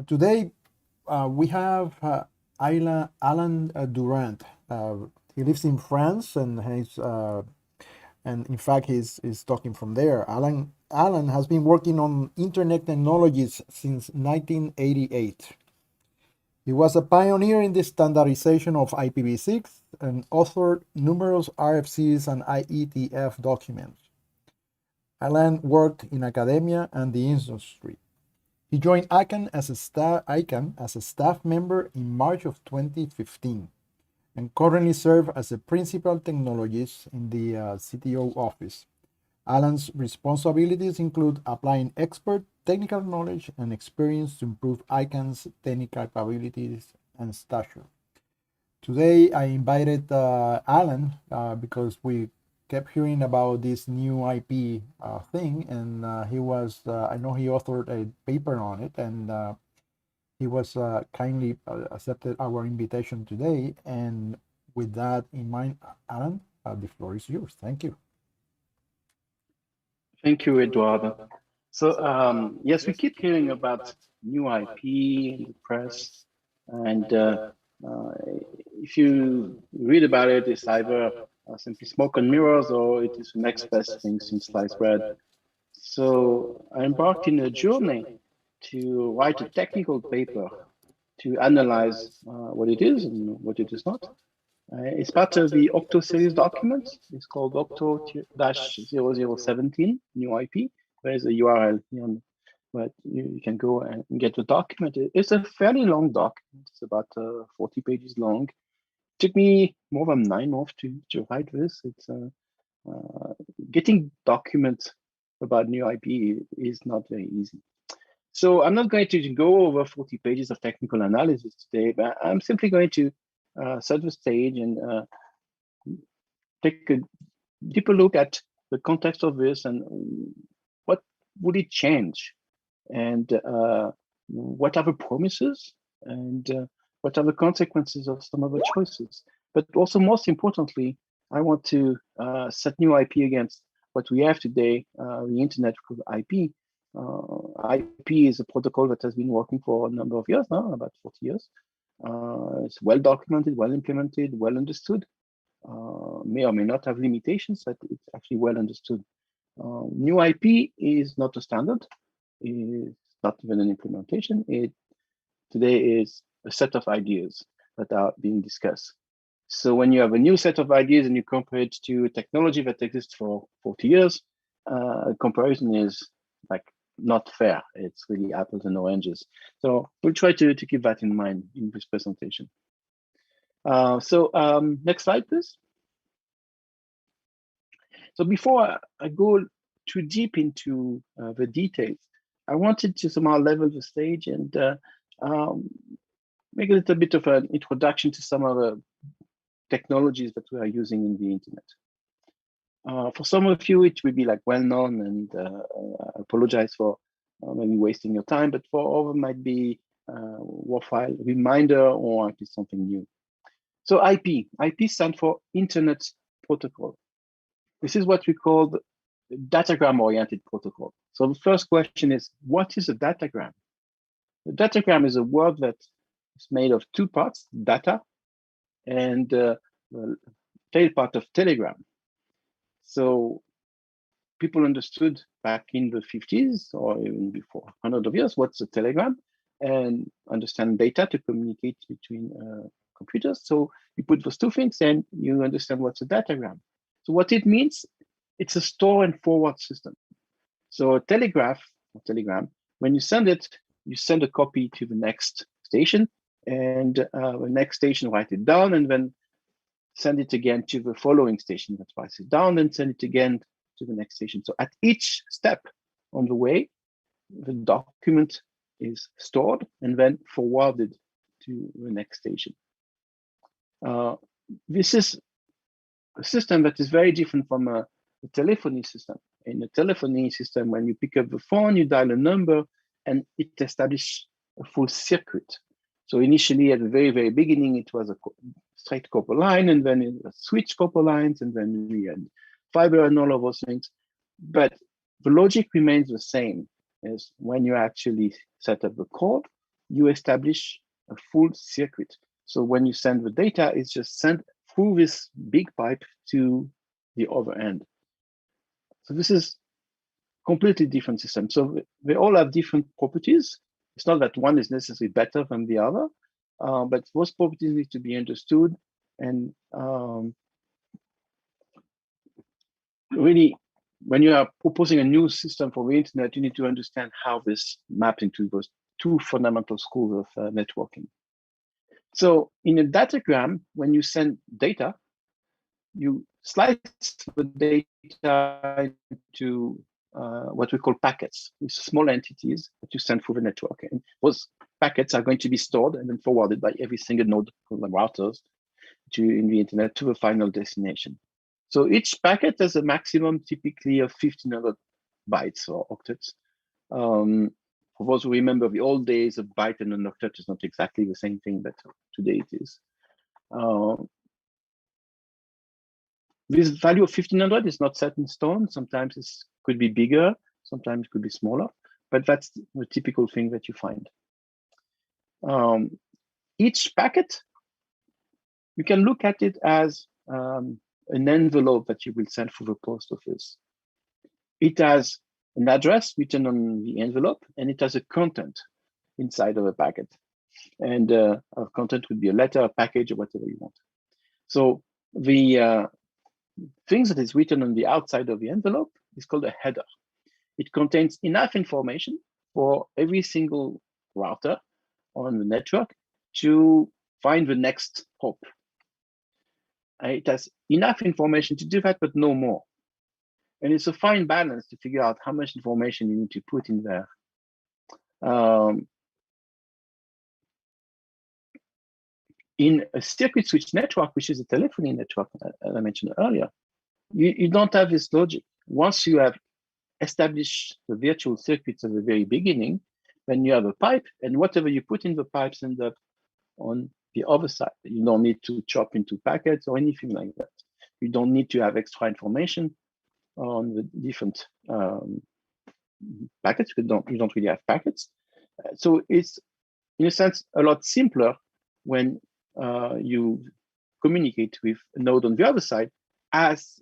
Today, we have Alan Durant. He lives in France, and in fact, he's talking from there. Alan has been working on internet technologies since 1988. He was a pioneer in the standardization of IPv6 and authored numerous RFCs and IETF documents. Alan worked in academia and the industry. He joined ICANN as a staff member in March of 2015 and currently serves as a principal technologist in the CTO office. Alan's responsibilities include applying expert technical knowledge and experience to improve ICANN's technical capabilities and stature. Today, I invited Alan because we kept hearing about this new IP thing, and I know he authored a paper on it, and he was kindly accepted our invitation today. And with that in mind, Alan, the floor is yours. Thank you. Thank you, Eduardo. So yes, we keep hearing about new IP in the press, and if you read about it, it's either simply smoke and mirrors, or it is the next best thing since sliced bread. So I embarked in a journey to write a technical paper to analyze what it is and what it is not. It's part of the Octo series document. It's called Octo-0017 new IP. There's a URL here, but you can go and get the document. It's a fairly long document. It's about 40 pages long. It took me more than 9 months to write this. It's getting documents about new IP is not very easy. So I'm not going to go over 40 pages of technical analysis today, but I'm simply going to set the stage and take a deeper look at the context of this and what would it change, and what are the promises, and what are the consequences of some of the choices. But also, most importantly, I want to set new IP against what we have today, the internet with IP. IP is a protocol that has been working for a number of years now, about 40 years. It's well documented, well implemented, well understood. May or may not have limitations, but it's actually well understood. New IP is not a standard. It's not even an implementation. It today is a set of ideas that are being discussed. So when you have a new set of ideas and you compare it to a technology that exists for 40 years, comparison is like not fair. It's really apples and oranges. So we'll try to keep that in mind in this presentation. Next slide, please. So before I go too deep into the details, I wanted to somehow level the stage and make a little bit of an introduction to some of the technologies that we are using in the internet. For some of you, it will be like well known, and I apologize for maybe wasting your time, but for others might be worthwhile reminder or at least something new. So IP stands for Internet Protocol. This is what we call the datagram-oriented protocol. So the first question is, what is a datagram? The datagram is a word that is made of two parts, data, and the tail part of telegram. So people understood back in the 50s or even before 100 of years what's a telegram, and understand data to communicate between computers. So you put those two things and you understand what's a datagram. So what it means, it's a store and forward system. So a telegram, when you send it, you send a copy to the next station, and the next station write it down, and then send it again to the following station that writes it down, and send it again to the next station. So at each step on the way, the document is stored and then forwarded to the next station. This is a system that is very different from a telephony system. In a telephony system, when you pick up the phone, you dial a number, and it establishes a full circuit. So initially, at the very, very beginning, it was a straight copper line, and then it was switch copper lines, and then we had fiber and all of those things. But the logic remains the same as when you actually set up the code. you establish a full circuit. So when you send the data, it's just sent through this big pipe to the other end. So this is completely different system. So they all have different properties. It's not that one is necessarily better than the other, but those properties need to be understood. And really, when you are proposing a new system for the internet, you need to understand how this maps into those two fundamental schools of networking. So in a datagram, when you send data, you slice the data into what we call packets, these small entities that you send through the network. And those packets are going to be stored and then forwarded by every single node of the routers in the internet to the final destination. So each packet has a maximum typically of 1500 bytes or octets. For those who remember the old days, a byte and an octet is not exactly the same thing, but today it is. This value of 1500 is not set in stone. Sometimes it could be bigger, sometimes it could be smaller, but that's the typical thing that you find. Each packet, you can look at it as an envelope that you will send through the post office. It has an address written on the envelope, and it has a content inside of a packet. And our content would be a letter, a package, or whatever you want. So the things that is written on the outside of the envelope is called a header. It contains enough information for every single router on the network to find the next hop. It has enough information to do that, but no more. And it's a fine balance to figure out how much information you need to put in there. In a circuit switch network, which is a telephony network, as I mentioned earlier, you don't have this logic. Once you have established the virtual circuits at the very beginning, then you have a pipe, and whatever you put in the pipes ends up on the other side. You don't need to chop into packets or anything like that. You don't need to have extra information on the different packets. You don't really have packets. So it's, in a sense, a lot simpler when you communicate with a node on the other side as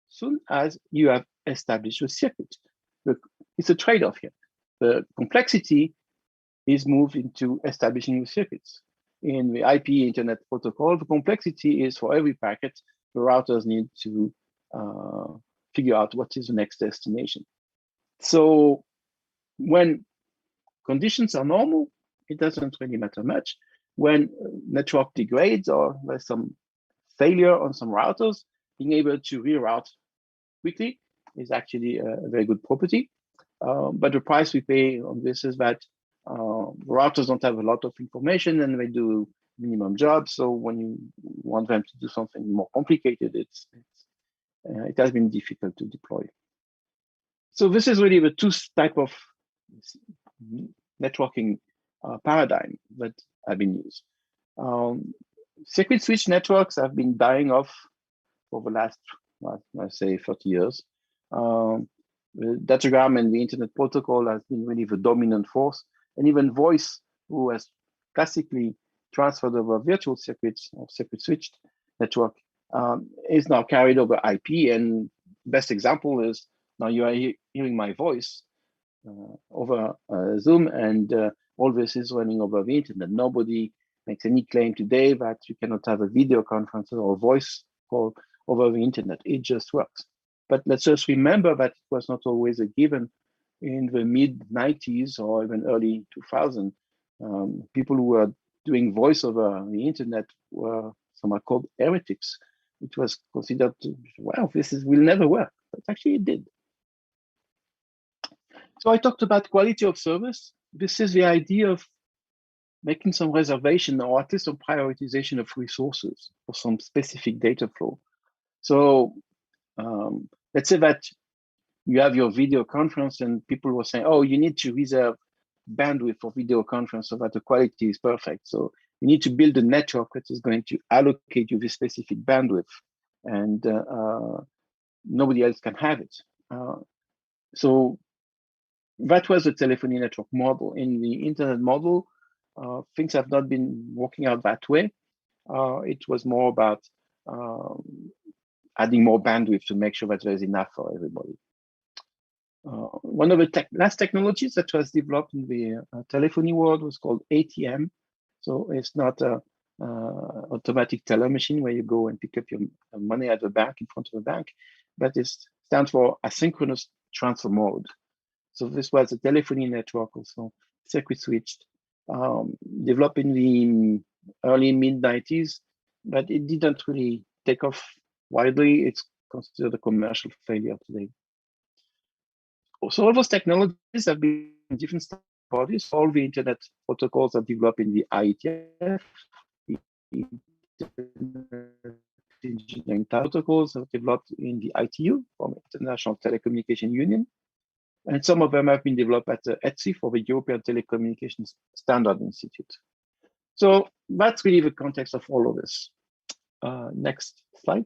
soon as you have established a circuit. It's a trade-off here. The complexity is moved into establishing the circuits. In the IP Internet Protocol, the complexity is for every packet, the routers need to figure out what is the next destination. So when conditions are normal, it doesn't really matter much. When network degrades or there's some failure on some routers, being able to reroute quickly is actually a very good property. But the price we pay on this is that routers don't have a lot of information and they do minimum jobs. So when you want them to do something more complicated, it has been difficult to deploy. So this is really the two type of networking paradigm that have been used. Circuit switch networks have been dying off for the last, let's say, 30 years. The datagram and the internet protocol has been really the dominant force, and even voice, who has classically transferred over virtual circuits or circuit switched network, is now carried over IP. And best example is now you are hearing my voice over Zoom, and all this is running over the internet. Nobody makes any claim today that you cannot have a video conference or a voice call over the internet. It just works. But let's just remember that it was not always a given. In the mid-90s or even early 2000, people who were doing voice over the internet were somewhat called heretics. It was considered, well, will never work, but actually it did. So I talked about quality of service. This is the idea of making some reservation or at least some prioritization of resources for some specific data flow. So let's say that you have your video conference and people were saying, oh, you need to reserve bandwidth for video conference so that the quality is perfect. So you need to build a network that is going to allocate you this specific bandwidth, and nobody else can have it. So that was the telephony network model. In the internet model, things have not been working out that way. It was more about adding more bandwidth to make sure that there's enough for everybody. One of the last technologies that was developed in the telephony world was called ATM. So it's not a automatic teller machine where you go and pick up your money at the bank in front of the bank, but it stands for asynchronous transfer mode. So this was a telephony network, also circuit switched, developed in the early mid-90s, but it didn't really take off widely. It's considered a commercial failure today. So all those technologies have been in different bodies. All the internet protocols are developed in the IETF. The engineering protocols are developed in the ITU, from International Telecommunication Union. And some of them have been developed at the ETSI, for the European Telecommunications Standard Institute. So that's really the context of all of this. Next slide.